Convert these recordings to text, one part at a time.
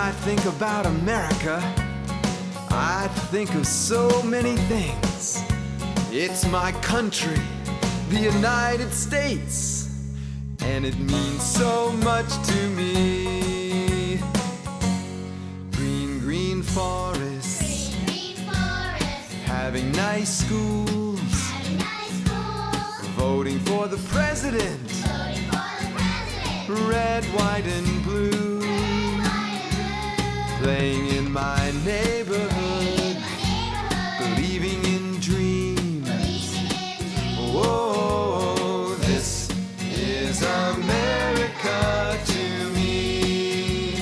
I think about America, I think of so many things. It's my country, the United States, and it means so much to me. Green, green forests, having nice schools, voting for the president, red, white, and blue, playing in my neighborhood, believing in dreams. Whoa, this is America to me.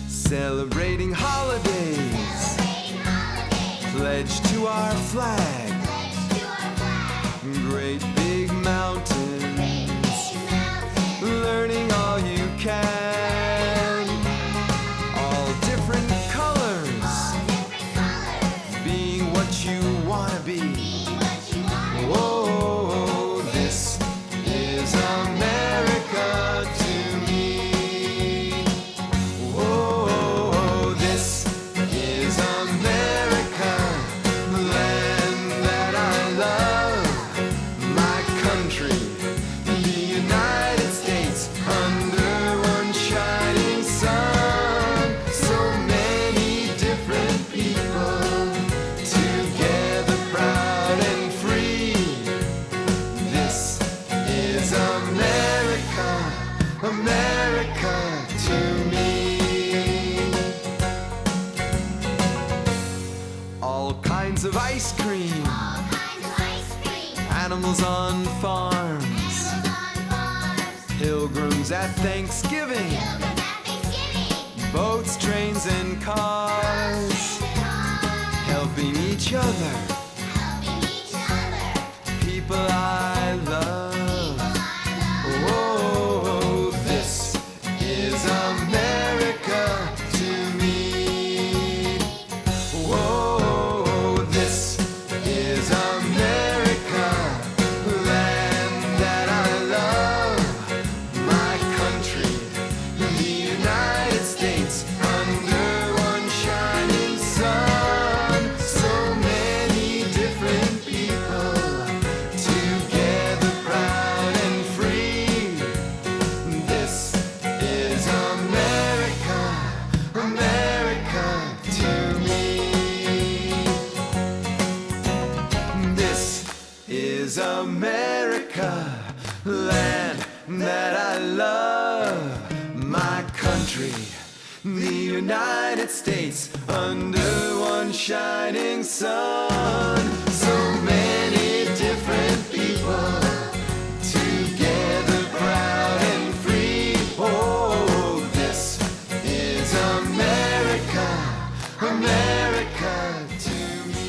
Celebrating holidays, pledge to our flag, great big mountains, learning all you can, all different colors, being what you want to be. Whoa, this is America to me. Whoa, this is America, land that I love, my country, the United States, under one shining sun. So many different people, together proud and free. This is America, America to me. All kinds of ice cream, animals on farms, pilgrims at Thanksgiving, boats, trains, and cars, helping each other, people I love. Whoa, this is America to me. Whoa, this is America, land that I love, my country, the United States, under one shining sun. So many different people, together proud and free. This is America, America to me. This is America, land that I love, my country, the United States, under one shining sun. So many different people, together proud and free. Oh, this is America, America to me.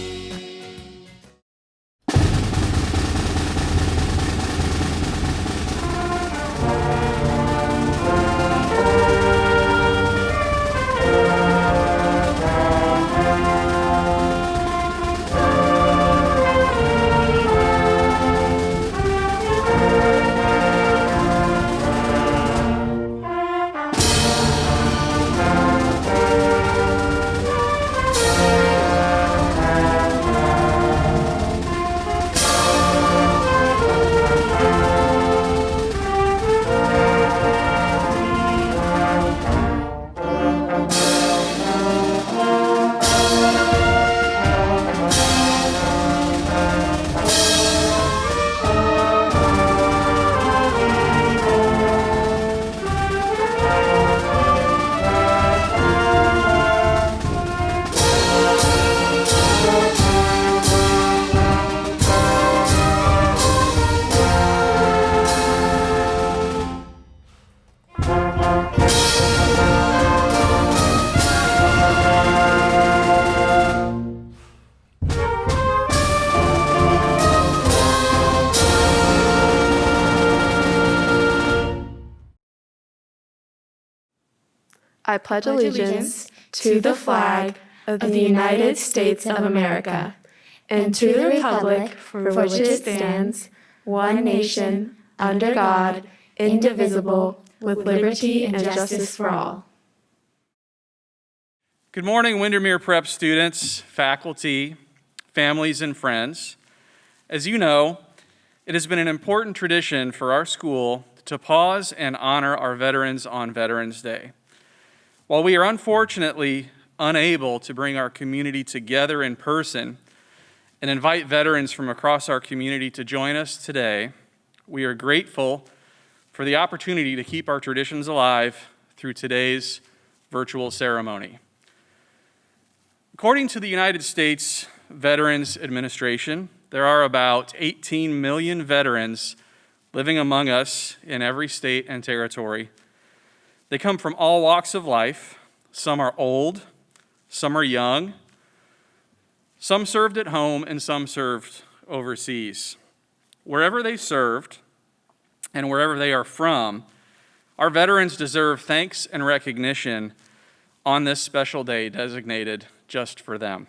I pledge allegiance to the flag of the United States of America and to the republic for which it stands, one nation, under God, indivisible, with liberty and justice for all. Good morning, Windermere Prep students, faculty, families, and friends. As you know, it has been an important tradition for our school to pause and honor our veterans on Veterans Day. While we are unfortunately unable to bring our community together in person and invite veterans from across our community to join us today, we are grateful for the opportunity to keep our traditions alive through today's virtual ceremony. According to the United States Veterans Administration, there are about 18 million veterans living among us in every state and territory. They come from all walks of life. Some are old, some are young, some served at home, and some served overseas. Wherever they served and wherever they are from, our veterans deserve thanks and recognition on this special day designated just for them.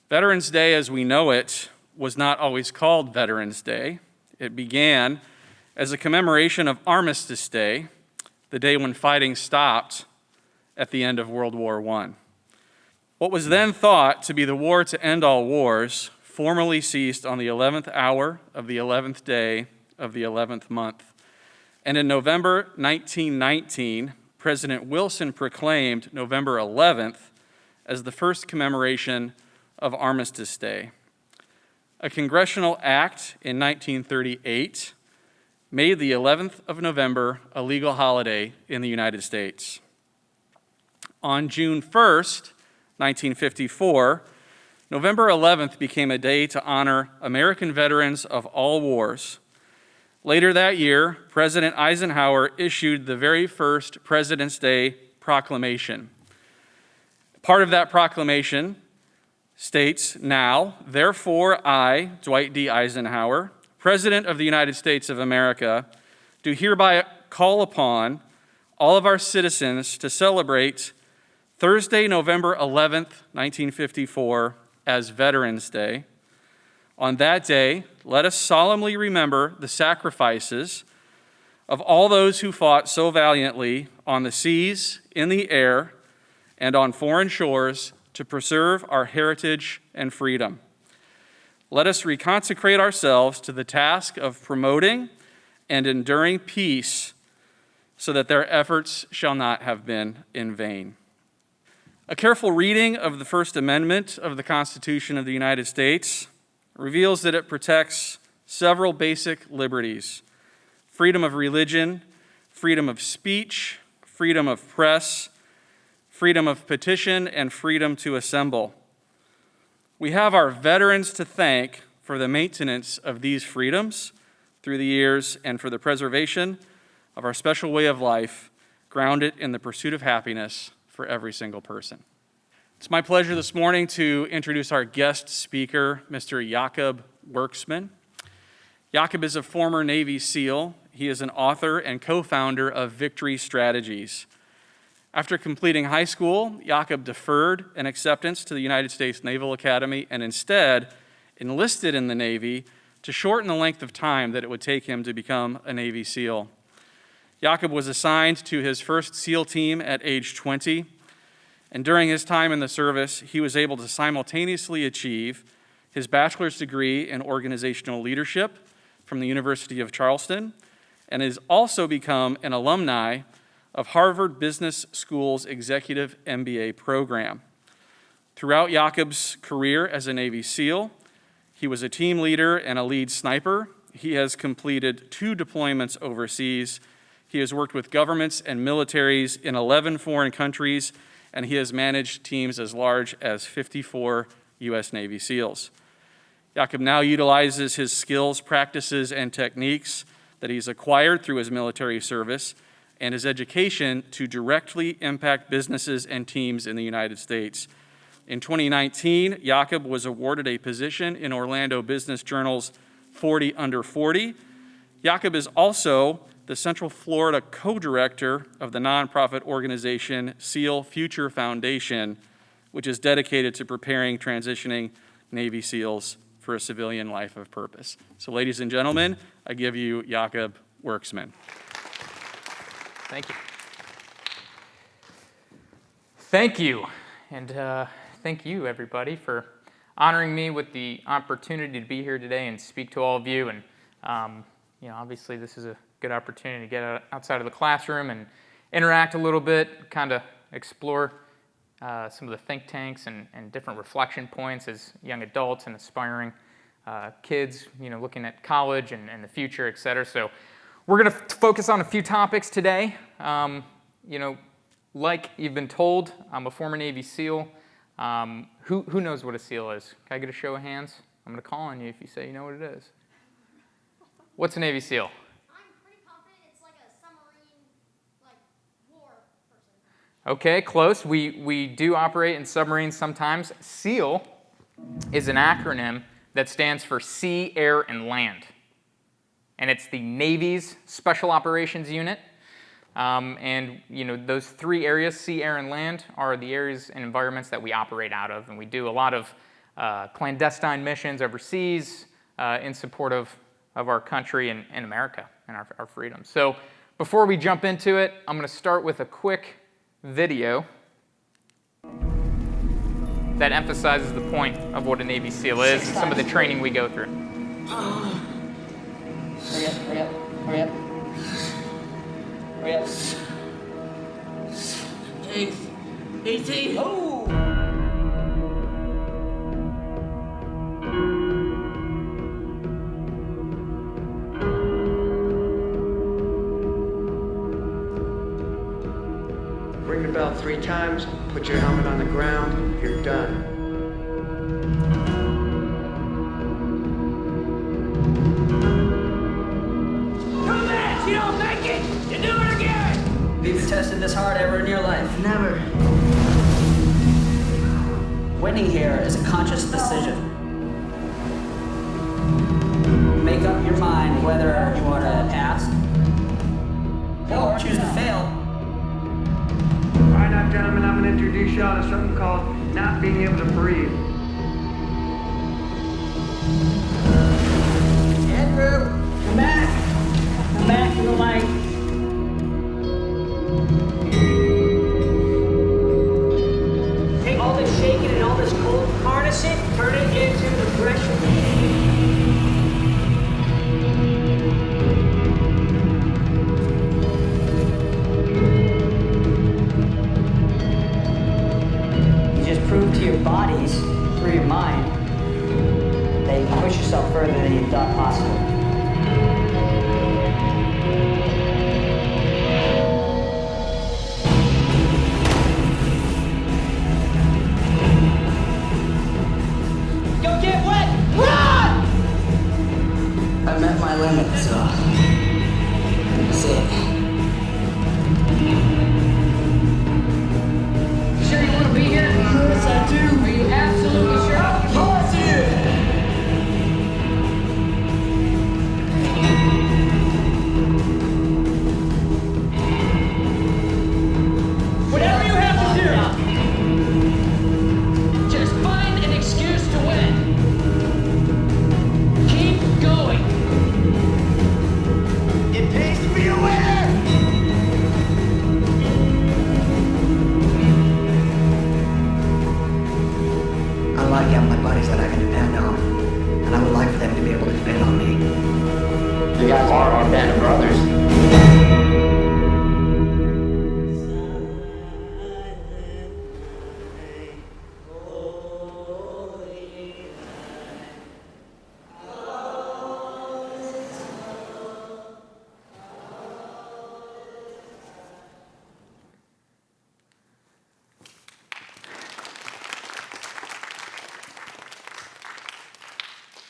Veterans Day, as we know it, was not always called Veterans Day. It began as a commemoration of Armistice Day, the day when fighting stopped at the end of World War I. What was then thought to be the war to end all wars formally ceased on the 11th hour of the 11th day of the 11th month. And in November 1919, President Wilson proclaimed November 11th as the first commemoration of Armistice Day. A congressional act in 1938 made the 11th of November a legal holiday in the United States. On June 1st, 1954, November 11th became a day to honor American veterans of all wars. Later that year, President Eisenhower issued the very first President's Day proclamation. Part of that proclamation states, "Now, therefore, I, Dwight D. Eisenhower, President of the United States of America, do hereby call upon all of our citizens to celebrate Thursday, November 11th, 1954, as Veterans Day. On that day, let us solemnly remember the sacrifices of all those who fought so valiantly on the seas, in the air, and on foreign shores to preserve our heritage and freedom. Let us reconsecrate ourselves to the task of promoting and enduring peace so that their efforts shall not have been in vain." A careful reading of the First Amendment of the Constitution of the United States reveals that it protects several basic liberties: freedom of religion, freedom of speech, freedom of press, freedom of petition, and freedom to assemble. We have our veterans to thank for the maintenance of these freedoms through the years and for the preservation of our special way of life, grounded in the pursuit of happiness for every single person. It's my pleasure this morning to introduce our guest speaker, Mr. Jakob Worksman. Jakob is a former Navy SEAL. He is an author and co-founder of Victory Strategies. After completing high school, Jakob deferred an acceptance to the United States Naval Academy and instead enlisted in the Navy to shorten the length of time that it would take him to become a Navy SEAL. Jakob was assigned to his first SEAL team at age 20, and during his time in the service, he was able to simultaneously achieve his bachelor's degree in organizational leadership from the University of Charleston and has also become an alumni of Harvard Business School's Executive MBA program. Throughout Jakob's career as a Navy SEAL, he was a team leader and a lead sniper. He has completed 2 deployments overseas. He has worked with governments and militaries in 11 foreign countries, and he has managed teams as large as 54 U.S. Navy SEALs. Jakob now utilizes his skills, practices, and techniques that he's acquired through his military service and his education to directly impact businesses and teams in the United States. In 2019, Jakob was awarded a position in Orlando Business Journal's 40 Under 40. Jakob is also the Central Florida co-director of the nonprofit organization SEAL Future Foundation, which is dedicated to preparing transitioning Navy SEALs for a civilian life of purpose. So ladies and gentlemen, I give you Jakob Worksman. Thank you. Thank you, and thank you, everybody, for honoring me with the opportunity to be here today and speak to all of you. And obviously, this is a good opportunity to get outside of the classroom and interact a little bit, kind of explore some of the think tanks and different reflection points as young adults and aspiring kids, looking at college and the future, et cetera. So we're going to focus on a few topics today. Like you've been told, I'm a former Navy SEAL. Who knows what a SEAL is? Can I get a show of hands? I'm going to call on you if you say you know what it is. What's a Navy SEAL? I'm pretty confident it's like a submarine, war person. Okay, close. We do operate in submarines sometimes. SEAL is an acronym that stands for Sea, Air, and Land. And it's the Navy's Special Operations Unit. Those three areas, sea, air, and land, are the areas and environments that we operate out of. And we do a lot of clandestine missions overseas in support of our country and America and our freedom. So before we jump into it, I'm going to start with a quick video that emphasizes the point of what a Navy SEAL is and some of the training we go through. Hurry up, hurry up, hurry up. Hurry up. 18. Oh! Ring the bell 3 times, put your helmet on the ground, you're done. You don't make it! You do it again! Have you been tested this hard ever in your life? Never. Winning here is a conscious decision. Make up your mind whether you want to pass or choose to fail. All right, now, gentlemen, I'm going to introduce y'all to something called not being able to breathe. Andrew, come back! Come back to the light. Take all this shaking and all this cold, harness it, turn it into the pressure. You just prove to your bodies, through your mind, that you can push yourself further than you thought possible. I met my limit, so that's it. You sure you want to be here? Yes, I do. Are you absolutely sure? Of course it is. Whatever you have to do, just find an excuse to win. Keep going. It pays to be a winner! I like having my buddies that I can depend on, and I would like for them to be able to depend on me. You guys are our band of brothers.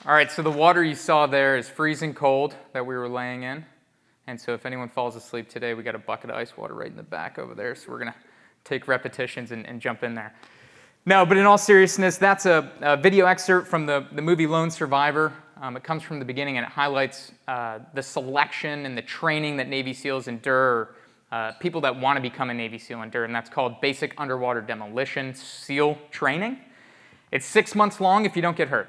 All right, so the water you saw there is freezing cold that we were laying in. And so if anyone falls asleep today, we got a bucket of ice water right in the back over there. So we're going to take repetitions and jump in there. No, but in all seriousness, that's a video excerpt from the movie Lone Survivor. It comes from the beginning, and it highlights the selection and the training that Navy SEALs endure, people that want to become a Navy SEAL endure, and that's called Basic Underwater Demolition SEAL Training. It's 6 months long if you don't get hurt.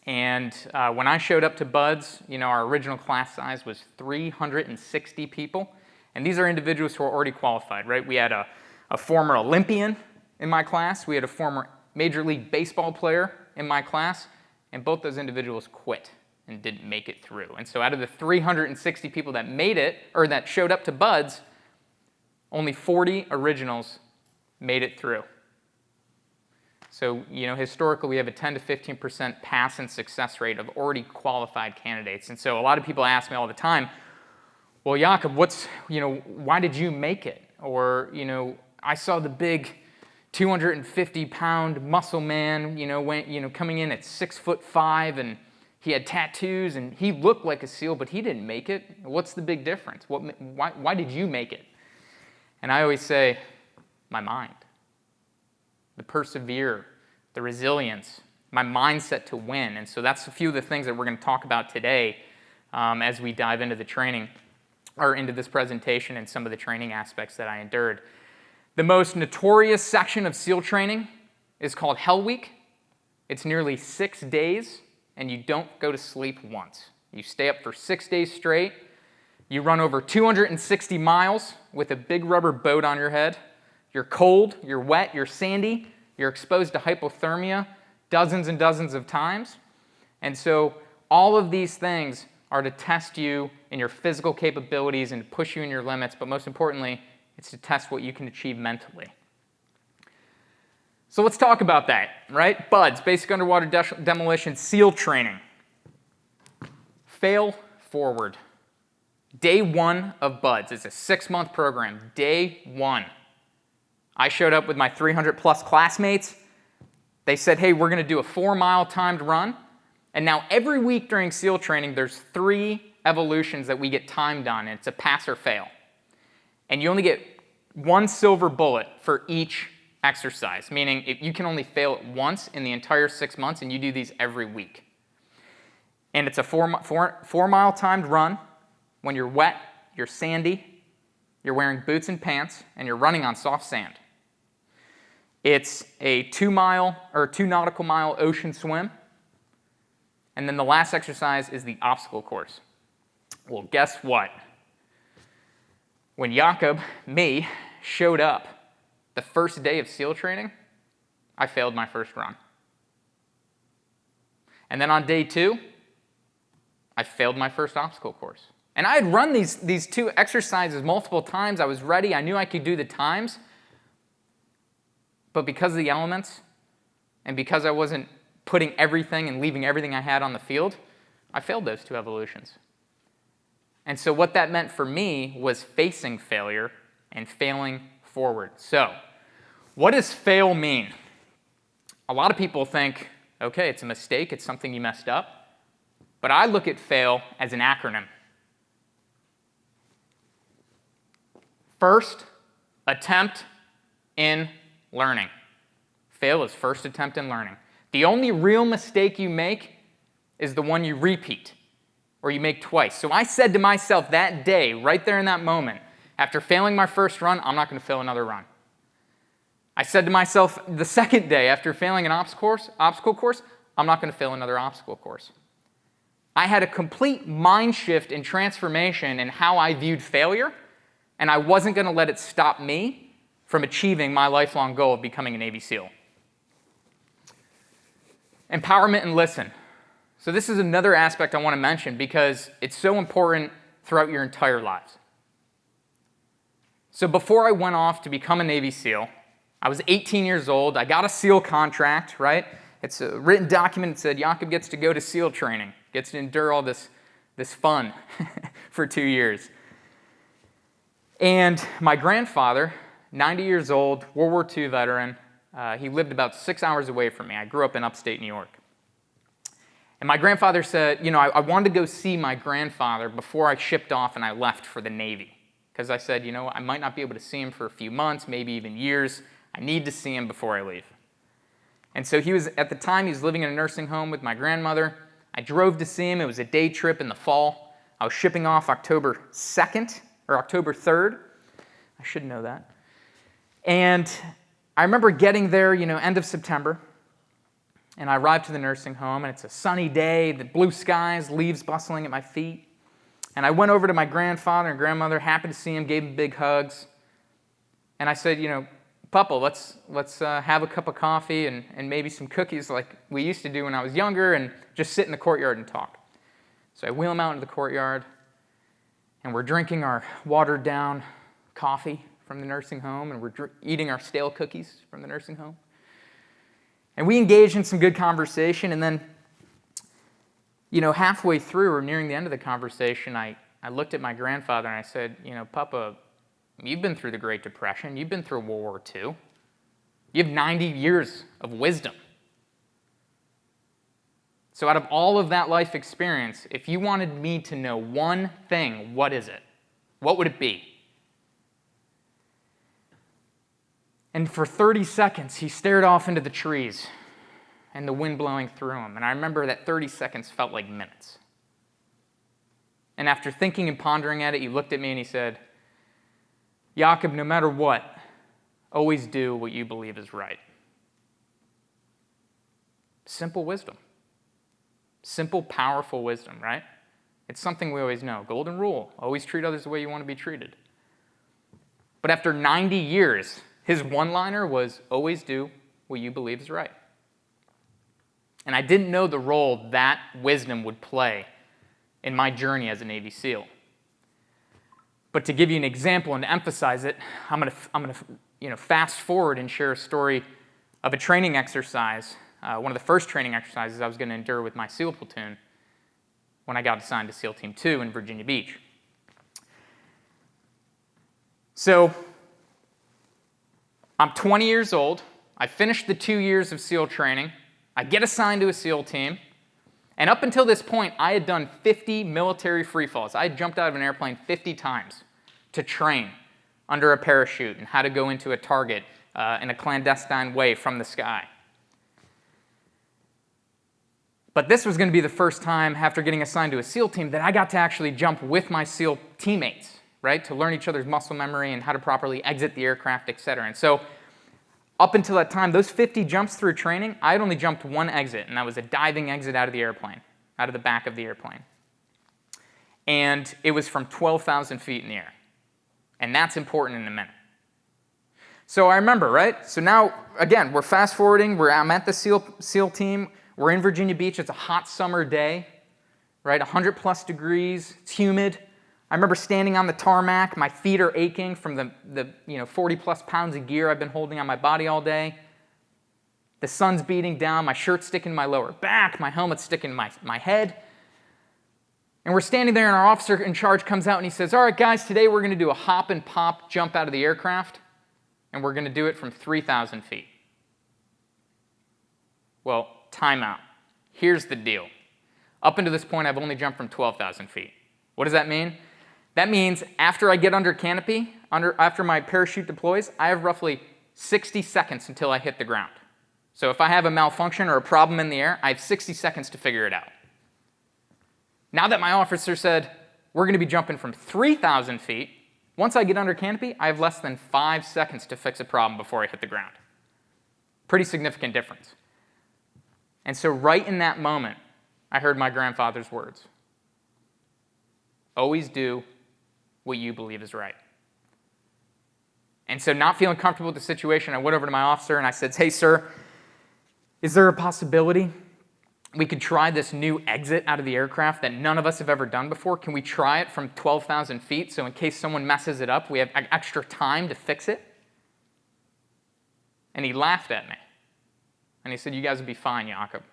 And when I showed up to BUD/S, our original class size was 360 people. And these are individuals who are already qualified, right? We had a a former Olympian in my class. We had a former Major League Baseball player in my class, and both those individuals quit and didn't make it through. And so out of the 360 people that made it, or that showed up to Buds, only 40 originals made it through. So, historically, we have a 10 to 15% pass and success rate of already qualified candidates. And so a lot of people ask me all the time, well, Jakob, why did you make it? Or, I saw the big 250-pound muscle man, coming in at 6'5", and he had tattoos, and he looked like a SEAL, but he didn't make it. What's the big difference? Why did you make it? And I always say, my mind. The persevere, the resilience, my mindset to win. And so that's a few of the things that we're going to talk about today as we dive into the training, or into this presentation and some of the training aspects that I endured. The most notorious section of SEAL training is called Hell Week. It's nearly 6 days, and you don't go to sleep once. You stay up for 6 days straight. You run over 260 miles with a big rubber boat on your head. You're cold, you're wet, you're sandy, you're exposed to hypothermia dozens and dozens of times. And so all of these things are to test you in your physical capabilities and push you in your limits, but most importantly, it's to test what you can achieve mentally. So let's talk about that, right? Buds, basic underwater demolition, SEAL training. Fail forward. Day 1 of Buds. It's a 6-month program. Day 1. I showed up with my 300-plus classmates. They said, hey, we're going to do a 4-mile timed run. And now every week during SEAL training, there's 3 evolutions that we get timed on, and it's a pass or fail. And you only get 1 silver bullet for each exercise, meaning if you can only fail it once in the entire 6 months, and you do these every week. And it's a 4-mile timed run. When you're wet, you're sandy, you're wearing boots and pants, and you're running on soft sand. It's a 2 nautical mile ocean swim. And then the last exercise is the obstacle course. Well, guess what? When Jakob, me, showed up the first day of SEAL training, I failed my first run. And then on day 2, I failed my first obstacle course. And I had run these 2 exercises multiple times. I was ready. I knew I could do the times. But because of the elements, and because I wasn't putting everything and leaving everything I had on the field, I failed those 2 evolutions. And so what that meant for me was facing failure and failing forward. So, what does fail mean? A lot of people think, okay, it's a mistake, it's something you messed up. But I look at fail as an acronym. First attempt in learning. Fail is first attempt in learning. The only real mistake you make is the one you repeat, or you make twice. So I said to myself that day, right there in that moment, after failing my first run, I'm not going to fail another run. I said to myself the second day, after failing an obstacle course, I'm not going to fail another obstacle course. I had a complete mind shift and transformation in how I viewed failure, and I wasn't going to let it stop me from achieving my lifelong goal of becoming a Navy SEAL. Empowerment and listen. So this is another aspect I want to mention because it's so important throughout your entire lives. So before I went off to become a Navy SEAL, I was 18 years old. I got a SEAL contract, right? It's a written document that said Jakob gets to go to SEAL training, gets to endure all this fun for 2 years. And my grandfather, 90 years old, World War II veteran, he lived about 6 hours away from me. I grew up in upstate New York. And my grandfather said, I wanted to go see my grandfather before I shipped off and I left for the Navy. Because I said, I might not be able to see him for a few months, maybe even years. I need to see him before I leave. And so at the time, he was living in a nursing home with my grandmother. I drove to see him. It was a day trip in the fall. I was shipping off October 2nd, or October 3rd. I should know that. And I remember getting there, end of September. And I arrived to the nursing home, and it's a sunny day, the blue skies, leaves bustling at my feet. And I went over to my grandfather and grandmother, happy to see him, gave them big hugs. And I said, Papa, let's have a cup of coffee and maybe some cookies like we used to do when I was younger and just sit in the courtyard and talk. So I wheel him out into the courtyard, and we're drinking our watered-down coffee from the nursing home, and we're eating our stale cookies from the nursing home. And we engaged in some good conversation, and then, halfway through or nearing the end of the conversation, I looked at my grandfather and I said, Papa, you've been through the Great Depression. You've been through World War II. You have 90 years of wisdom. So out of all of that life experience, if you wanted me to know one thing, what is it? What would it be? And for 30 seconds, he stared off into the trees and the wind blowing through him. And I remember that 30 seconds felt like minutes. And after thinking and pondering at it, he looked at me and he said, Jakob, no matter what, always do what you believe is right. Simple wisdom. Simple, powerful wisdom, right? It's something we always know. Golden rule, always treat others the way you want to be treated. But after 90 years, his one-liner was, always do what you believe is right. And I didn't know the role that wisdom would play in my journey as a Navy SEAL. But to give you an example and to emphasize it, I'm going to fast forward and share a story of a training exercise, one of the first training exercises I was going to endure with my SEAL platoon when I got assigned to SEAL Team 2 in Virginia Beach. So I'm 20 years old. I finished the 2 years of SEAL training. I get assigned to a SEAL team. And up until this point, I had done 50 military free falls. I had jumped out of an airplane 50 times to train under a parachute and how to go into a target in a clandestine way from the sky. But this was going to be the first time after getting assigned to a SEAL team that I got to actually jump with my SEAL teammates, right, to learn each other's muscle memory and how to properly exit the aircraft, etc. And so up until that time, those 50 jumps through training, I had only jumped one exit, and that was a diving exit out of the airplane, out of the back of the airplane. And it was from 12,000 feet in the air. And that's important in a minute. So I remember, right? So now, again, we're fast forwarding. I'm at the SEAL team. We're in Virginia Beach. It's a hot summer day, right? 100 plus degrees. It's humid. I remember standing on the tarmac. My feet are aching from the 40 plus pounds of gear I've been holding on my body all day. The sun's beating down. My shirt's sticking to my lower back. My helmet's sticking to my head. And we're standing there, and our officer in charge comes out, and he says, all right, guys, today we're going to do a hop and pop jump out of the aircraft, and we're going to do it from 3,000 feet. Well, time out. Here's the deal. Up until this point, I've only jumped from 12,000 feet. What does that mean? That means after I get under canopy, after my parachute deploys, I have roughly 60 seconds until I hit the ground. So if I have a malfunction or a problem in the air, I have 60 seconds to figure it out. Now that my officer said, we're going to be jumping from 3,000 feet, once I get under canopy, I have less than 5 seconds to fix a problem before I hit the ground. Pretty significant difference. And so right in that moment, I heard my grandfather's words. Always do what you believe is right. And so not feeling comfortable with the situation, I went over to my officer and I said, hey, sir, is there a possibility we could try this new exit out of the aircraft that none of us have ever done before? Can we try it from 12,000 feet so in case someone messes it up, we have extra time to fix it? And he laughed at me. And he said, you guys will be fine, Jakob.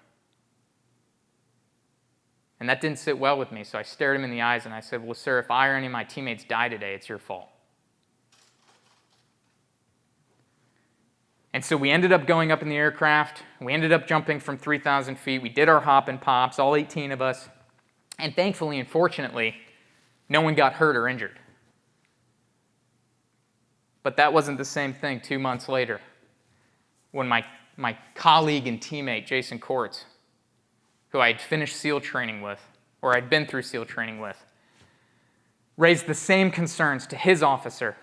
And that didn't sit well with me, so I stared him in the eyes and I said, well, sir, if I or any of my teammates die today, it's your fault. And so we ended up going up in the aircraft. We ended up jumping from 3,000 feet. We did our hop and pops, all 18 of us. And thankfully and fortunately, no one got hurt or injured. But that wasn't the same thing 2 months later when my colleague and teammate, Jason Kortz, who I had finished SEAL training with, or I'd been through SEAL training with, raised the same concerns to his officer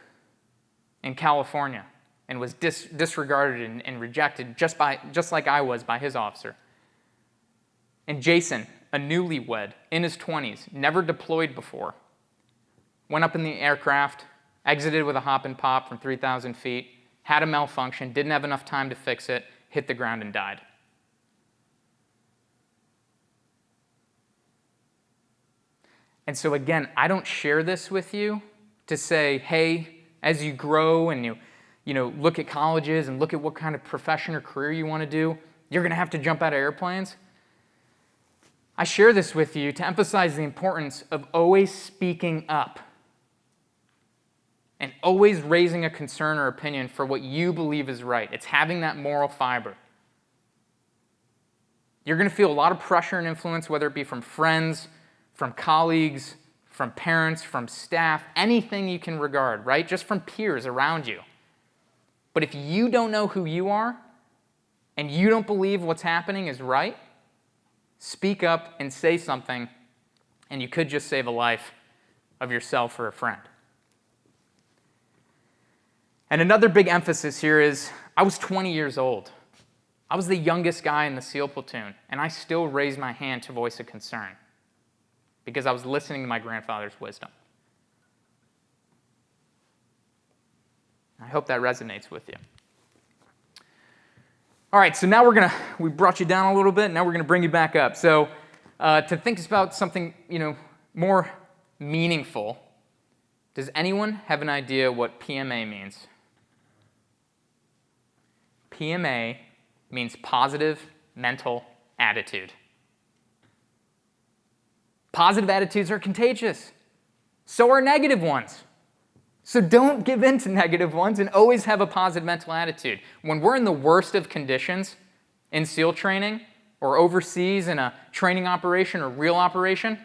in California and was disregarded and rejected just like I was by his officer. And Jason, a newlywed in his 20s, never deployed before, went up in the aircraft, exited with a hop and pop from 3,000 feet, had a malfunction, didn't have enough time to fix it, hit the ground and died. And so again, I don't share this with you to say, hey, as you grow and you look at colleges and look at what kind of profession or career you want to do, you're going to have to jump out of airplanes. I share this with you to emphasize the importance of always speaking up and always raising a concern or opinion for what you believe is right. It's having that moral fiber. You're going to feel a lot of pressure and influence, whether it be from friends, from colleagues, from parents, from staff, anything you can regard, right? Just from peers around you. But if you don't know who you are and you don't believe what's happening is right, speak up and say something, and you could just save a life of yourself or a friend. And another big emphasis here is I was 20 years old. I was the youngest guy in the SEAL platoon, and I still raised my hand to voice a concern because I was listening to my grandfather's wisdom. I hope that resonates with you. All right, so now we brought you down a little bit, now we're going to bring you back up. So to think about something, more meaningful, does anyone have an idea what PMA means? PMA means positive mental attitude. Positive attitudes are contagious. So are negative ones. So don't give in to negative ones and always have a positive mental attitude. When we're in the worst of conditions in SEAL training or overseas in a training operation or real operation,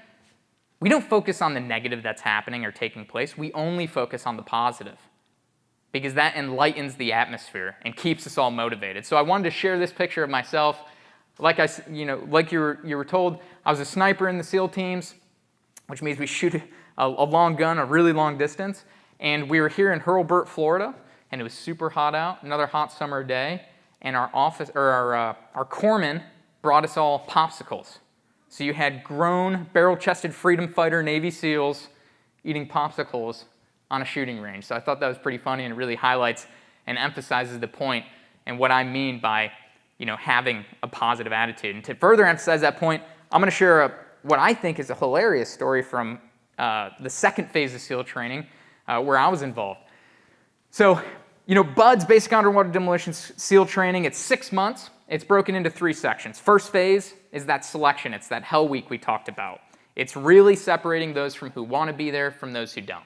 we don't focus on the negative that's happening or taking place. We only focus on the positive because that enlightens the atmosphere and keeps us all motivated. So I wanted to share this picture of myself. Like you were told, I was a sniper in the SEAL teams, which means we shoot a long gun, a really long distance. And we were here in Hurlburt, Florida, and it was super hot out, another hot summer day. And our corpsman brought us all popsicles. So you had grown, barrel-chested freedom fighter Navy SEALs eating popsicles on a shooting range. So I thought that was pretty funny, and it really highlights and emphasizes the point and what I mean by having a positive attitude. And to further emphasize that point, I'm going to share what I think is a hilarious story from the second phase of SEAL training where I was involved. So, BUD/S, Basic Underwater Demolition SEAL Training, it's 6 months. It's broken into 3 sections. First phase is that selection. It's that Hell Week we talked about. It's really separating those from who want to be there from those who don't.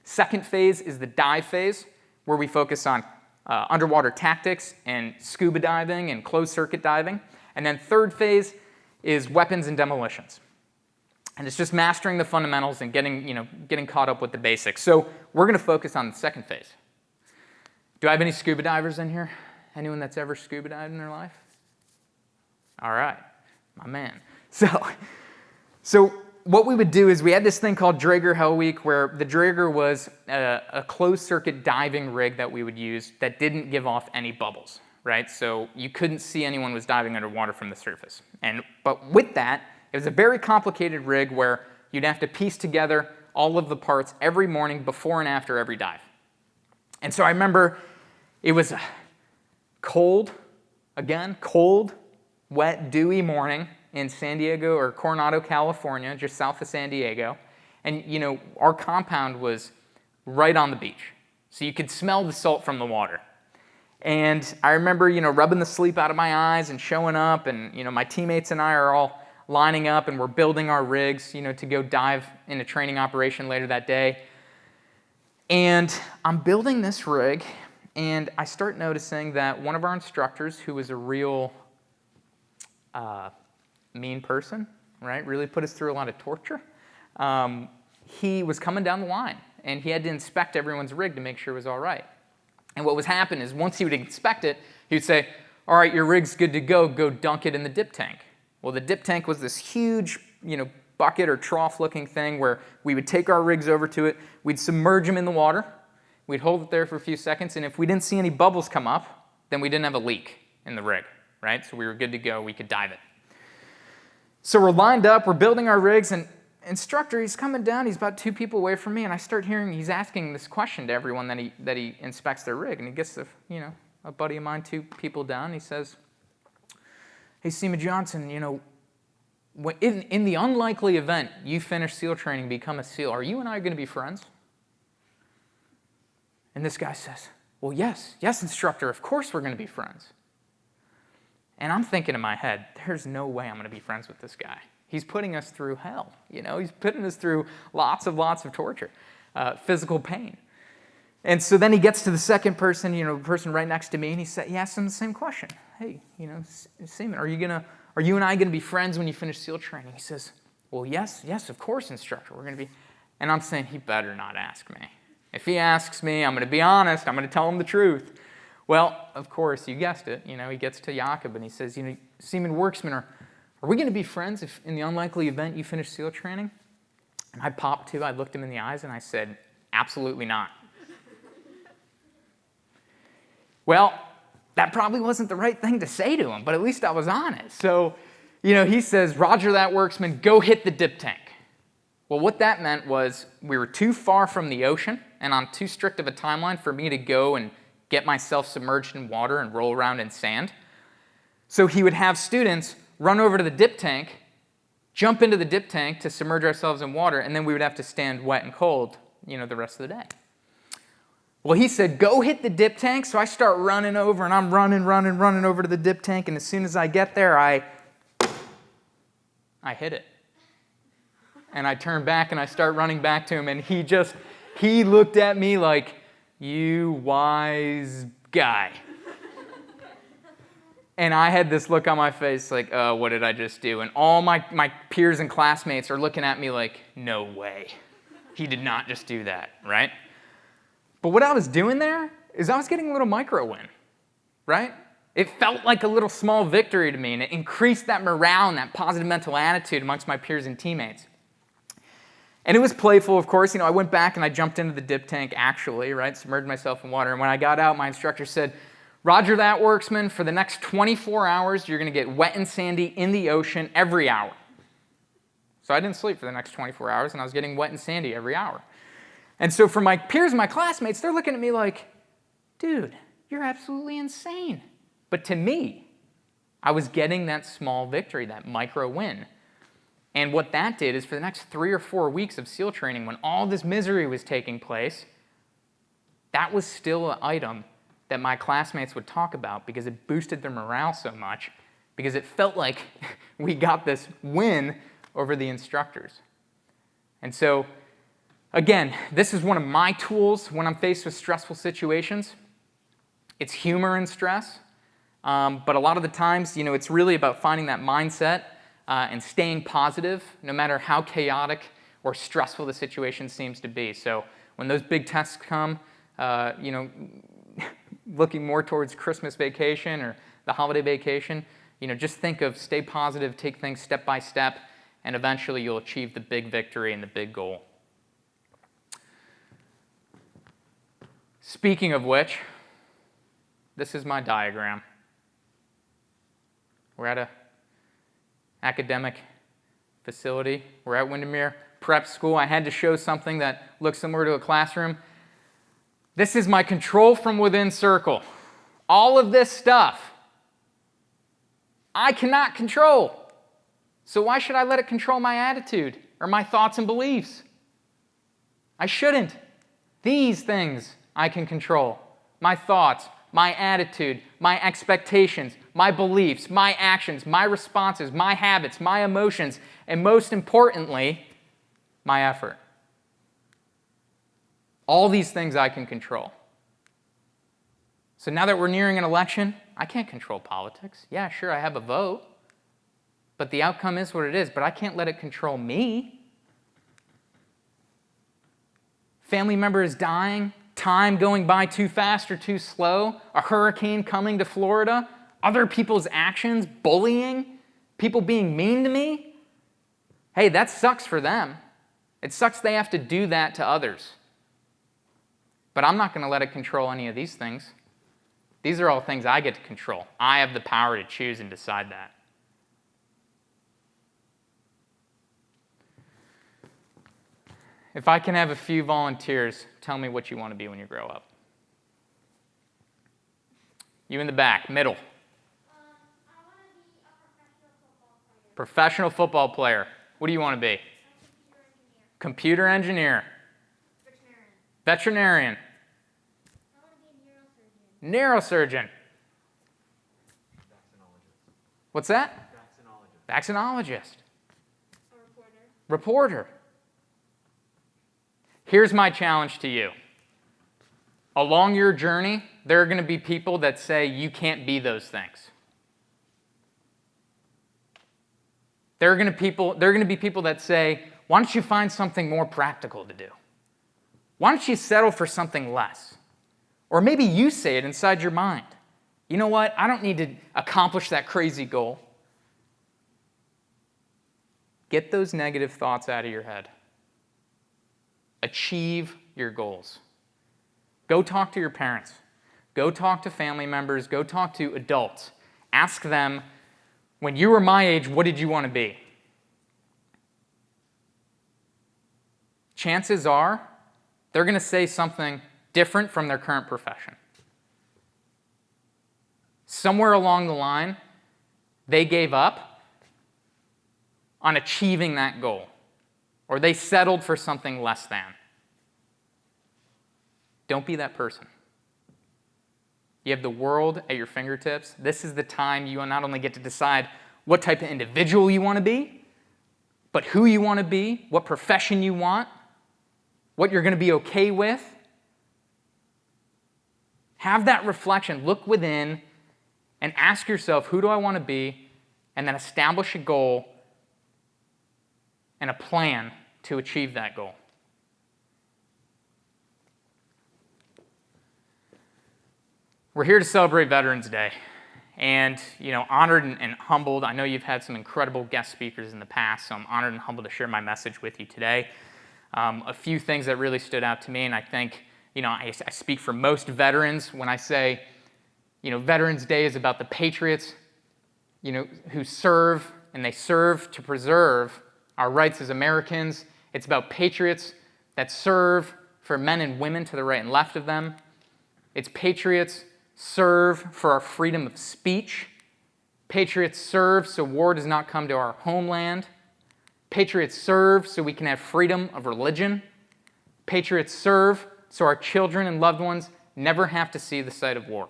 Second phase is the dive phase, where we focus on underwater tactics and scuba diving and closed-circuit diving. And then third phase is weapons and demolitions. And it's just mastering the fundamentals and getting caught up with the basics. So we're going to focus on the second phase. Do I have any scuba divers in here? Anyone that's ever scuba dived in their life? All right, my man. So what we would do is we had this thing called Draeger Hell Week, where the Draeger was a closed-circuit diving rig that we would use that didn't give off any bubbles, right? So you couldn't see anyone was diving underwater from the surface. But with that, it was a very complicated rig where you'd have to piece together all of the parts every morning before and after every dive. And so I remember it was a cold, wet, dewy morning in San Diego or Coronado, California, just south of San Diego. And, our compound was right on the beach. So you could smell the salt from the water. And I remember, rubbing the sleep out of my eyes and showing up. And, my teammates and I are all lining up and we're building our rigs, to go dive in a training operation later that day. And I'm building this rig, and I start noticing that one of our instructors, who was a real mean person, right, really put us through a lot of torture, he was coming down the line, and he had to inspect everyone's rig to make sure it was all right. And what was happening is once he would inspect it, he would say, all right, your rig's good to go dunk it in the dip tank. Well, the dip tank was this huge, bucket or trough-looking thing where we would take our rigs over to it, we'd submerge them in the water, we'd hold it there for a few seconds, and if we didn't see any bubbles come up, then we didn't have a leak in the rig, right? So we were good to go, we could dive it. So we're lined up, we're building our rigs, and instructor, he's coming down, he's about 2 people away from me, and I start hearing he's asking this question to everyone that he inspects their rig, and he gets to, a buddy of mine, 2 people down, and he says, "Hey, Seaman Johnson, in the unlikely event you finish SEAL training, become a SEAL, are you and I going to be friends?" And this guy says, "Well, yes, instructor, of course we're going to be friends." And I'm thinking in my head, there's no way I'm going to be friends with this guy. He's putting us through hell, He's putting us through lots of torture, physical pain. And so then he gets to the second person, the person right next to me, and he asks him the same question. "Hey, Seaman, are you and I going to be friends when you finish SEAL training?" He says, "Well, yes, of course, instructor, we're going to be." And I'm saying, he better not ask me. If he asks me, I'm going to be honest. I'm going to tell him the truth. Well, of course, you guessed it. He gets to Jakob and he says, "Seaman Worksman, are we going to be friends if in the unlikely event you finish SEAL training?" And I popped too. I looked him in the eyes and I said, "Absolutely not." Well, that probably wasn't the right thing to say to him, but at least I was honest. So, he says, "Roger that, Worksman, go hit the dip tank." Well, what that meant was we were too far from the ocean and on too strict of a timeline for me to go and get myself submerged in water and roll around in sand. So he would have students run over to the dip tank, jump into the dip tank to submerge ourselves in water, and then we would have to stand wet and cold, the rest of the day. Well, he said, "Go hit the dip tank." So I start running over, and I'm running over to the dip tank, and as soon as I get there, I hit it. And I turn back, and I start running back to him, and he looked at me like, "You wise guy." And I had this look on my face like, "Oh, what did I just do?" And all my peers and classmates are looking at me like, "No way. He did not just do that," right? But what I was doing there is I was getting a little micro win, right? It felt like a little small victory to me, and it increased that morale and that positive mental attitude amongst my peers and teammates. And it was playful, of course. I went back and I jumped into the dip tank actually, right? Submerged myself in water. And when I got out, my instructor said, "Roger that, Worksman. For the next 24 hours, you're going to get wet and sandy in the ocean every hour." So I didn't sleep for the next 24 hours, and I was getting wet and sandy every hour. And so for my peers and my classmates, they're looking at me like, "Dude, you're absolutely insane." But to me, I was getting that small victory, that micro win. And what that did is for the next 3 or 4 weeks of SEAL training, when all this misery was taking place, that was still an item that my classmates would talk about because it boosted their morale so much, because it felt like we got this win over the instructors. And so, again, this is one of my tools when I'm faced with stressful situations. It's humor in stress, but a lot of the times, it's really about finding that mindset and staying positive, no matter how chaotic or stressful the situation seems to be. So when those big tests come, looking more towards Christmas vacation or the holiday vacation, just think of stay positive, take things step by step, and eventually you'll achieve the big victory and the big goal. Speaking of which, this is my diagram. We're at a academic facility. We're at Windermere Prep School. I had to show something that looks similar to a classroom. This is my control from within circle. All of this stuff I cannot control. So why should I let it control my attitude or my thoughts and beliefs? I shouldn't. These things I can control. My thoughts, my attitude, my expectations, my beliefs, my actions, my responses, my habits, my emotions, and most importantly, my effort. All these things I can control. So now that we're nearing an election, I can't control politics. Yeah, sure, I have a vote, but the outcome is what it is, but I can't let it control me. Family members dying, time going by too fast or too slow, a hurricane coming to Florida, other people's actions, bullying, people being mean to me. Hey, that sucks for them. It sucks they have to do that to others. But I'm not going to let it control any of these things. These are all things I get to control. I have the power to choose and decide that. If I can have a few volunteers, tell me what you want to be when you grow up. You in the back, middle. I want to be a professional football player. Professional football player. What do you want to be? A computer engineer. Computer engineer. Veterinarian. Veterinarian. I want to be a neurosurgeon. Neurosurgeon. What's that? Vaccinologist. A reporter. Reporter. Here's my challenge to you. Along your journey, there are going to be people that say you can't be those things. There are going to be people that say, why don't you find something more practical to do? Why don't you settle for something less? Or maybe you say it inside your mind. You know what? I don't need to accomplish that crazy goal. Get those negative thoughts out of your head. Achieve your goals. Go talk to your parents. Go talk to family members. Go talk to adults. Ask them, when you were my age, what did you want to be? Chances are, they're going to say something different from their current profession. Somewhere along the line, they gave up on achieving that goal, or they settled for something less than. Don't be that person. You have the world at your fingertips. This is the time you not only get to decide what type of individual you want to be, but who you want to be, what profession you want, what you're going to be okay with. Have that reflection. Look within and ask yourself, who do I want to be? And then establish a goal and a plan to achieve that goal. We're here to celebrate Veterans Day. And, honored and humbled. I know you've had some incredible guest speakers in the past, so I'm honored and humbled to share my message with you today. A few things that really stood out to me, and I think, I speak for most veterans when I say, Veterans Day is about the patriots, who serve, and they serve to preserve our rights as Americans. It's about patriots that serve for men and women to the right and left of them. It's patriots serve for our freedom of speech. Patriots serve so war does not come to our homeland. Patriots serve so we can have freedom of religion. Patriots serve so our children and loved ones never have to see the sight of war.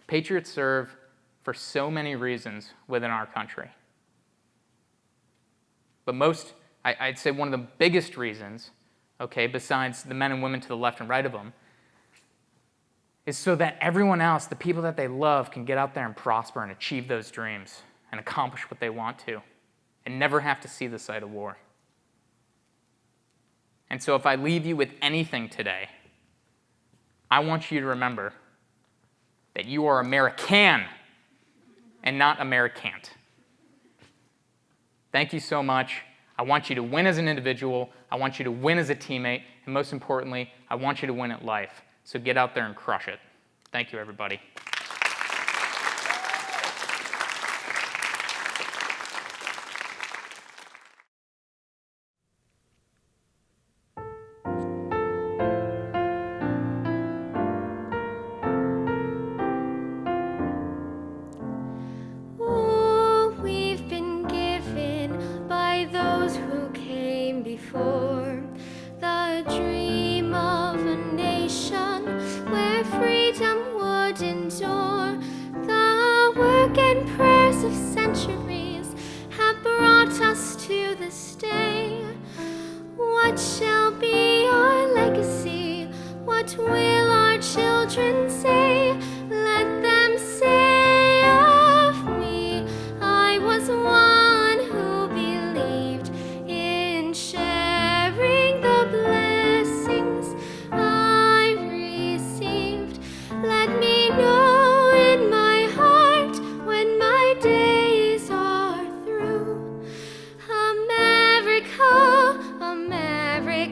Patriots serve for so many reasons within our country. But I'd say one of the biggest reasons, besides the men and women to the left and right of them, is so that everyone else, the people that they love, can get out there and prosper and achieve those dreams and accomplish what they want to and never have to see the sight of war. And so if I leave you with anything today, I want you to remember that you are American and not Americant. Thank you so much. I want you to win as an individual. I want you to win as a teammate. And most importantly, I want you to win at life. So get out there and crush it. Thank you, everybody. Oh, we've been given by those who came before the dream of a nation where freedom would endure. The work and prayers of centuries have brought us to this day. What shall be our legacy? What will our children say? Let them say of me, I was one who believed in sharing the blessings I received. Let me know in my heart when my days are through. America, America,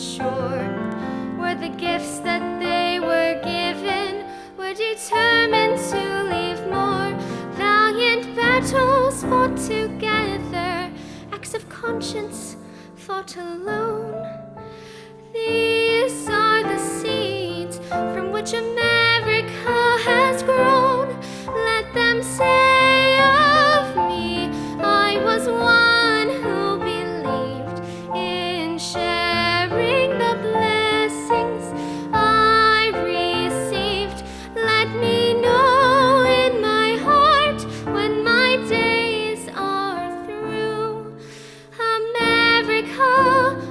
unsure. Were the gifts that they were given, were determined to leave more. Valiant battles fought together, acts of conscience fought alone. These are the seeds from which America has grown. Let them say of me, I was one who believed in sharing the blessings I received. Let me know in my heart when my days are through. America,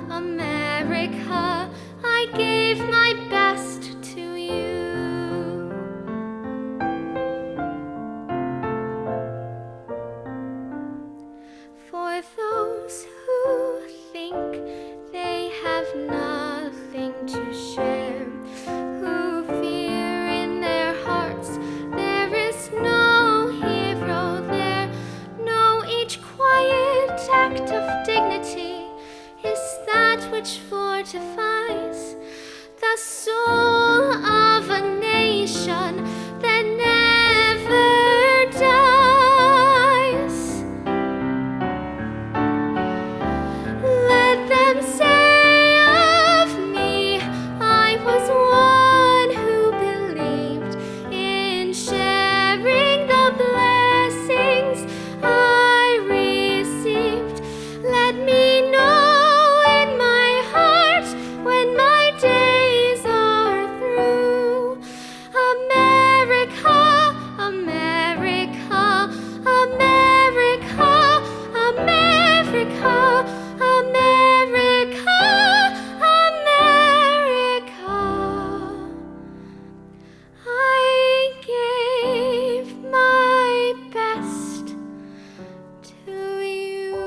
America, I gave my best to you. For those who think they have nothing to share, who fear in their hearts there is no hero there, know each quiet act of dignity is that which fortifies the soul of a nation that never dies. Let them say of me, I was one who believed in sharing the blessings I received. Let me know in my heart when my days are through. America, America, America, America, America, America. I gave my best to you.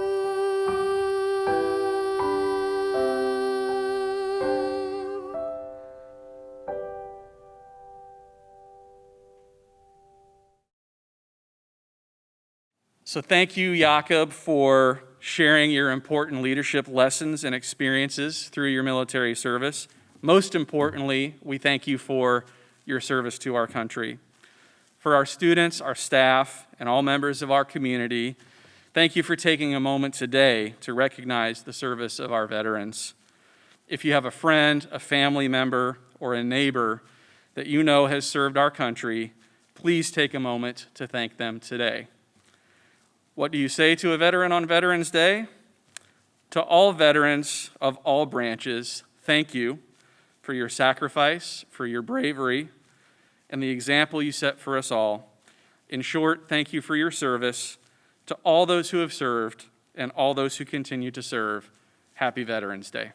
So thank you, Jakob, for sharing your important leadership lessons and experiences through your military service. Most importantly, we thank you for your service to our country. For our students, our staff, and all members of our community, thank you for taking a moment today to recognize the service of our veterans. If you have a friend, a family member, or a neighbor that you know has served our country, please take a moment to thank them today. What do you say to a veteran on Veterans Day? To all veterans of all branches, thank you for your sacrifice, for your bravery, and the example you set for us all. In short, thank you for your service. To all those who have served and all those who continue to serve, happy Veterans Day.